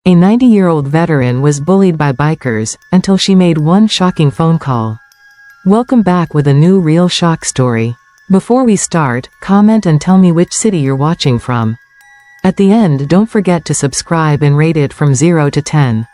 A 90-year-old veteran was bullied by bikers until she made one shocking phone call. Welcome back with a new real shock story. Before we start, comment and tell me which city you're watching from. At the end, don't forget to subscribe and rate it from 0 to 10.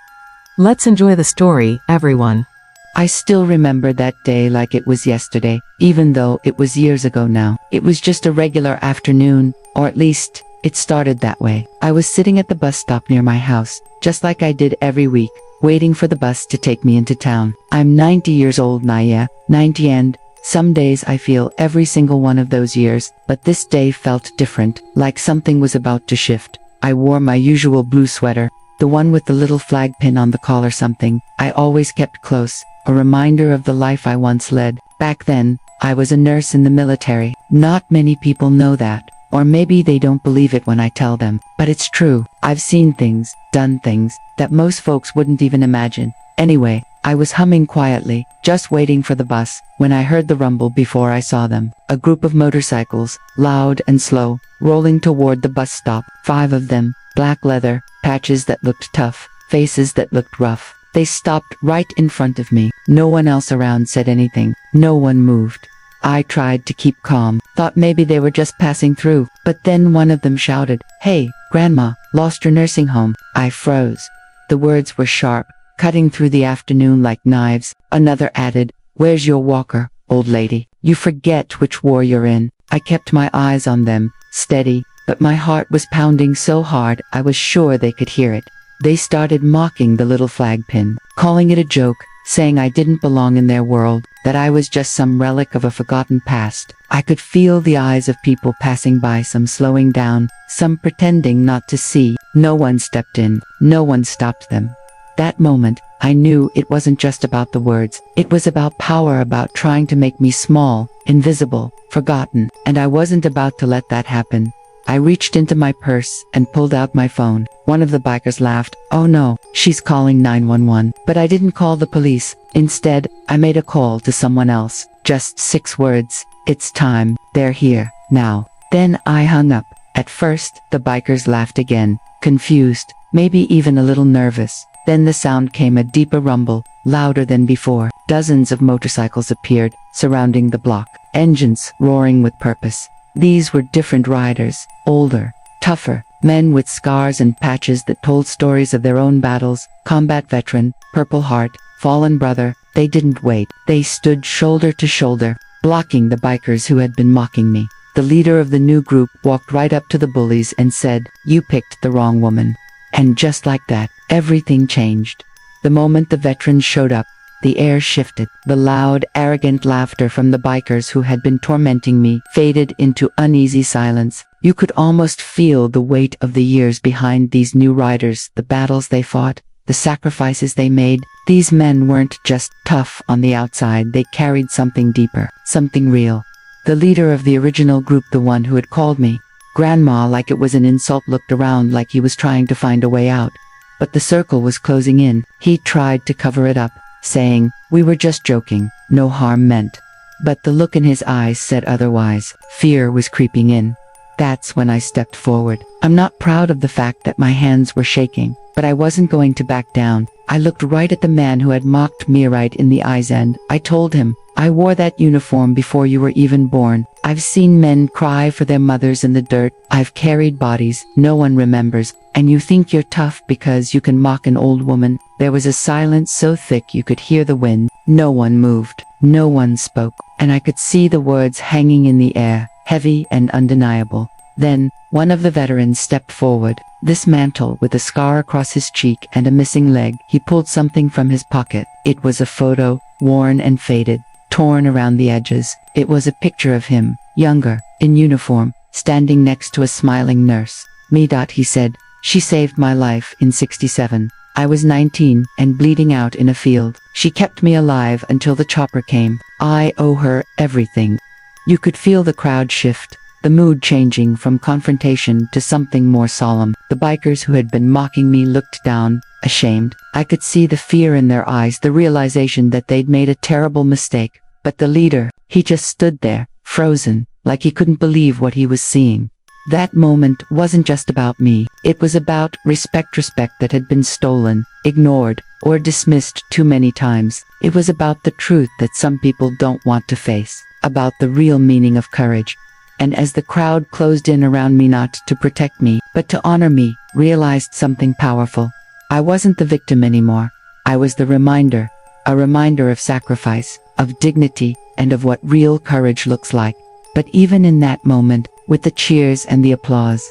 Let's enjoy the story, everyone. I still remember that day like it was yesterday, even though it was years ago now. It was just a regular afternoon, or at least, it started that way. I was sitting at the bus stop near my house, just like I did every week, waiting for the bus to take me into town. I'm 90 years old now, yeah, 90, and some days I feel every single one of those years, but this day felt different, like something was about to shift. I wore my usual blue sweater, the one with the little flag pin on the collar, something I always kept close, a reminder of the life I once led. Back then, I was a nurse in the military. Not many people know that, or maybe they don't believe it when I tell them, but it's true. I've seen things, done things, that most folks wouldn't even imagine. Anyway, I was humming quietly, just waiting for the bus, when I heard the rumble before I saw them. A group of motorcycles, loud and slow, rolling toward the bus stop. 5 of them, black leather, patches that looked tough, faces that looked rough. They stopped right in front of me. No one else around said anything. No one moved. I tried to keep calm, thought maybe they were just passing through, but then one of them shouted, "Hey, Grandma, lost your nursing home." I froze. The words were sharp, cutting through the afternoon like knives. Another added, "Where's your walker, old lady? You forget which war you're in." I kept my eyes on them, steady, but my heart was pounding so hard I was sure they could hear it. They started mocking the little flag pin, calling it a joke, saying I didn't belong in their world, that I was just some relic of a forgotten past. I could feel the eyes of people passing by, some slowing down, some pretending not to see. No one stepped in, no one stopped them. That moment, I knew it wasn't just about the words. It was about power, about trying to make me small, invisible, forgotten, and I wasn't about to let that happen. I reached into my purse and pulled out my phone. One of the bikers laughed. "Oh no, she's calling 911. But I didn't call the police. Instead, I made a call to someone else. Just 6 words. "It's time. They're here. Now." Then I hung up. At first, the bikers laughed again, confused, maybe even a little nervous. Then the sound came, a deeper rumble, louder than before. Dozens of motorcycles appeared, surrounding the block, engines roaring with purpose. These were different riders, older, tougher, men with scars and patches that told stories of their own battles. Combat veteran, Purple Heart, fallen brother. They didn't wait. They stood shoulder to shoulder, blocking the bikers who had been mocking me. The leader of the new group walked right up to the bullies and said, "You picked the wrong woman." And just like that, everything changed. The moment the veterans showed up, the air shifted. The loud, arrogant laughter from the bikers who had been tormenting me faded into uneasy silence. You could almost feel the weight of the years behind these new riders, the battles they fought, the sacrifices they made. These men weren't just tough on the outside, they carried something deeper, something real. The leader of the original group, the one who had called me Grandma like it was an insult, looked around like he was trying to find a way out. But the circle was closing in. He tried to cover it up, saying, "We were just joking, no harm meant." But the look in his eyes said otherwise. Fear was creeping in. That's when I stepped forward. I'm not proud of the fact that my hands were shaking, but I wasn't going to back down. I looked right at the man who had mocked me right in the eyes, and I told him, "I wore that uniform before you were even born. I've seen men cry for their mothers in the dirt. I've carried bodies no one remembers, and you think you're tough because you can mock an old woman." There was a silence so thick you could hear the wind. No one moved. No one spoke. And I could see the words hanging in the air, heavy and undeniable. Then, one of the veterans stepped forward. This mantle with a scar across his cheek and a missing leg. He pulled something from his pocket. It was a photo, worn and faded, torn around the edges. It was a picture of him, younger, in uniform, standing next to a smiling nurse. "Me," he said. "She saved my life in '67. I was 19 and bleeding out in a field. She kept me alive until the chopper came. I owe her everything." You could feel the crowd shift, the mood changing from confrontation to something more solemn. The bikers who had been mocking me looked down, ashamed. I could see the fear in their eyes, the realization that they'd made a terrible mistake. But the leader, he just stood there, frozen, like he couldn't believe what he was seeing. That moment wasn't just about me. It was about respect that had been stolen, ignored, or dismissed too many times. It was about the truth that some people don't want to face, about the real meaning of courage. And as the crowd closed in around me, not to protect me, but to honor me, realized something powerful. I wasn't the victim anymore. I was the reminder, a reminder of sacrifice, of dignity, and of what real courage looks like. But even in that moment, with the cheers and the applause,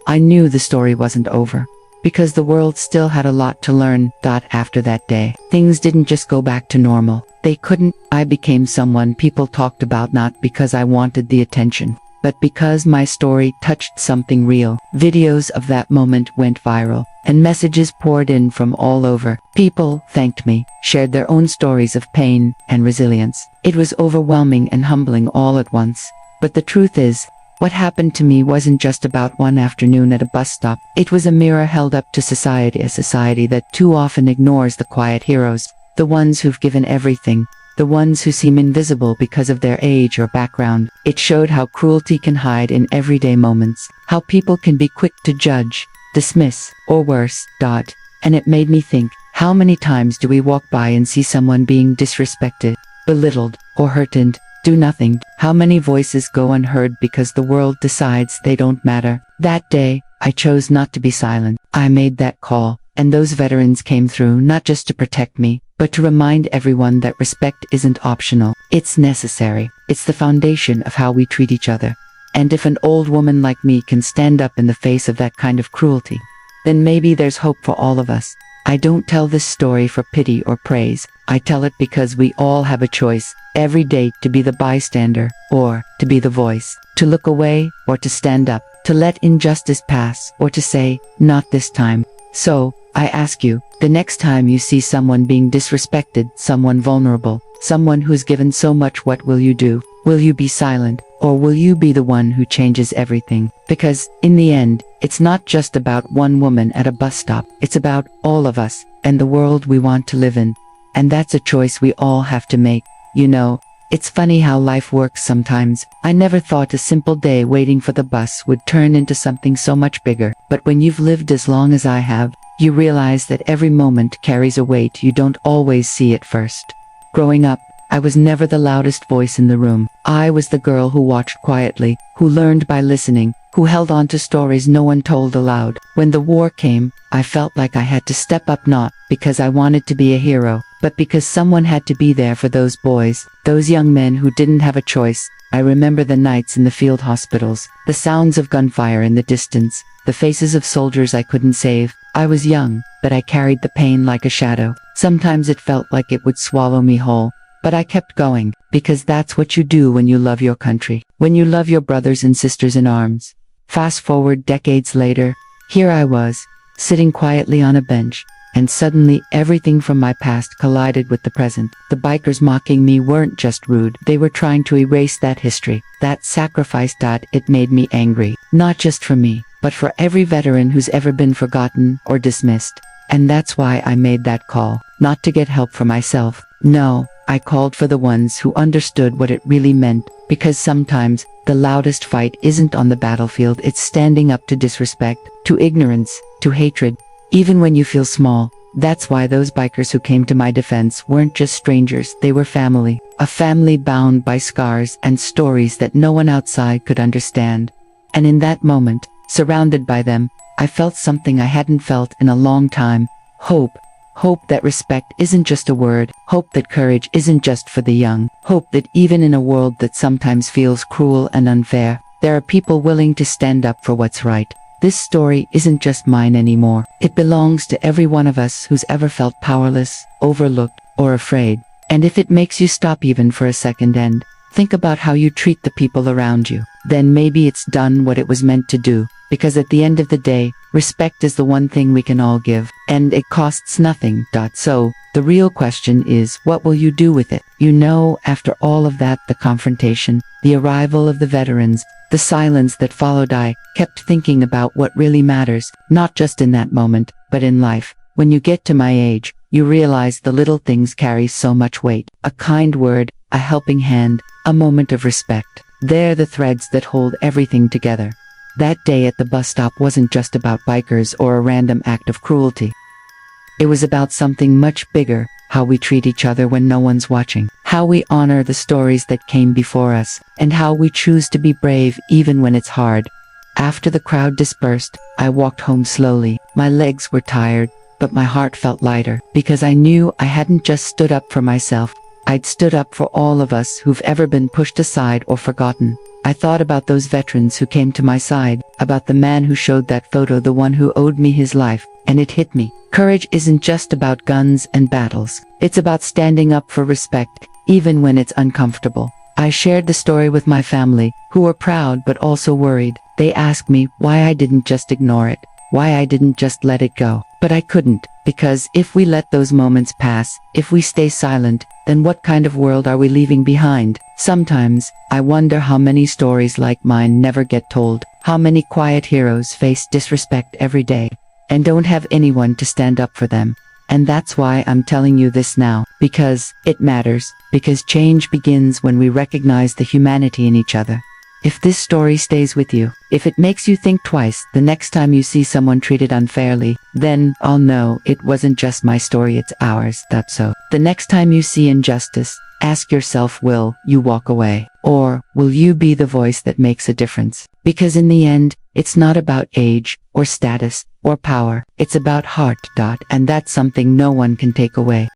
I knew the story wasn't over. Because the world still had a lot to learn. After that day, things didn't just go back to normal. They couldn't. I became someone people talked about, not because I wanted the attention, but because my story touched something real. Videos of that moment went viral, and messages poured in from all over. People thanked me, shared their own stories of pain and resilience. It was overwhelming and humbling all at once. But the truth is, what happened to me wasn't just about one afternoon at a bus stop. It was a mirror held up to society, a society that too often ignores the quiet heroes, the ones who've given everything, the ones who seem invisible because of their age or background. It showed how cruelty can hide in everyday moments, how people can be quick to judge, dismiss, or worse. And it made me think, how many times do we walk by and see someone being disrespected, belittled, or hurt and do nothing? How many voices go unheard because the world decides they don't matter? That day, I chose not to be silent. I made that call, and those veterans came through, not just to protect me, but to remind everyone that respect isn't optional. It's necessary. It's the foundation of how we treat each other. And if an old woman like me can stand up in the face of that kind of cruelty, then maybe there's hope for all of us. I don't tell this story for pity or praise. I tell it because we all have a choice every day to be the bystander or to be the voice, to look away or to stand up, to let injustice pass or to say, not this time. So, I ask you, the next time you see someone being disrespected, someone vulnerable, someone who's given so much, what will you do? Will you be silent, or will you be the one who changes everything? Because, in the end, it's not just about one woman at a bus stop. It's about all of us, and the world we want to live in. And that's a choice we all have to make. You know, it's funny how life works sometimes. I never thought a simple day waiting for the bus would turn into something so much bigger. But when you've lived as long as I have, you realize that every moment carries a weight you don't always see at first. Growing up, I was never the loudest voice in the room. I was the girl who watched quietly, who learned by listening, who held on to stories no one told aloud. When the war came, I felt like I had to step up, not because I wanted to be a hero, but because someone had to be there for those boys, those young men who didn't have a choice. I remember the nights in the field hospitals, the sounds of gunfire in the distance, the faces of soldiers I couldn't save. I was young, but I carried the pain like a shadow. Sometimes it felt like it would swallow me whole. But I kept going, because that's what you do when you love your country, when you love your brothers and sisters in arms. Fast forward decades later, here I was, sitting quietly on a bench, and suddenly everything from my past collided with the present. The bikers mocking me weren't just rude, they were trying to erase that history, that sacrifice. It made me angry, not just for me, but for every veteran who's ever been forgotten or dismissed. And that's why I made that call, not to get help for myself. No, I called for the ones who understood what it really meant, because sometimes, the loudest fight isn't on the battlefield, it's standing up to disrespect, to ignorance, to hatred, even when you feel small. That's why those bikers who came to my defense weren't just strangers, they were family. A family bound by scars and stories that no one outside could understand. And in that moment, surrounded by them, I felt something I hadn't felt in a long time. Hope. Hope that respect isn't just a word. Hope that courage isn't just for the young. Hope that even in a world that sometimes feels cruel and unfair, there are people willing to stand up for what's right. This story isn't just mine anymore. It belongs to every one of us who's ever felt powerless, overlooked, or afraid. And if it makes you stop even for a second and think about how you treat the people around you, then maybe it's done what it was meant to do. Because at the end of the day, respect is the one thing we can all give, and it costs nothing. So, the real question is, what will you do with it? You know, after all of that, the confrontation, the arrival of the veterans, the silence that followed, I kept thinking about what really matters, not just in that moment, but in life. When you get to my age, you realize the little things carry so much weight. A kind word, a helping hand, a moment of respect. They're the threads that hold everything together. That day at the bus stop wasn't just about bikers or a random act of cruelty. It was about something much bigger, how we treat each other when no one's watching, how we honor the stories that came before us, and how we choose to be brave even when it's hard. After the crowd dispersed, I walked home slowly. My legs were tired, but my heart felt lighter, because I knew I hadn't just stood up for myself. I'd stood up for all of us who've ever been pushed aside or forgotten. I thought about those veterans who came to my side, about the man who showed that photo, the one who owed me his life, and it hit me. Courage isn't just about guns and battles. It's about standing up for respect, even when it's uncomfortable. I shared the story with my family, who were proud but also worried. They asked me why I didn't just ignore it, why I didn't just let it go. But I couldn't, because if we let those moments pass, if we stay silent, then what kind of world are we leaving behind? Sometimes, I wonder how many stories like mine never get told, how many quiet heroes face disrespect every day, and don't have anyone to stand up for them. And that's why I'm telling you this now, because it matters, because change begins when we recognize the humanity in each other. If this story stays with you, if it makes you think twice the next time you see someone treated unfairly, then I'll know it wasn't just my story, it's ours. That's so. The next time you see injustice, ask yourself, will you walk away? Or will you be the voice that makes a difference? Because in the end, it's not about age, or status, or power. It's about heart. And that's something no one can take away.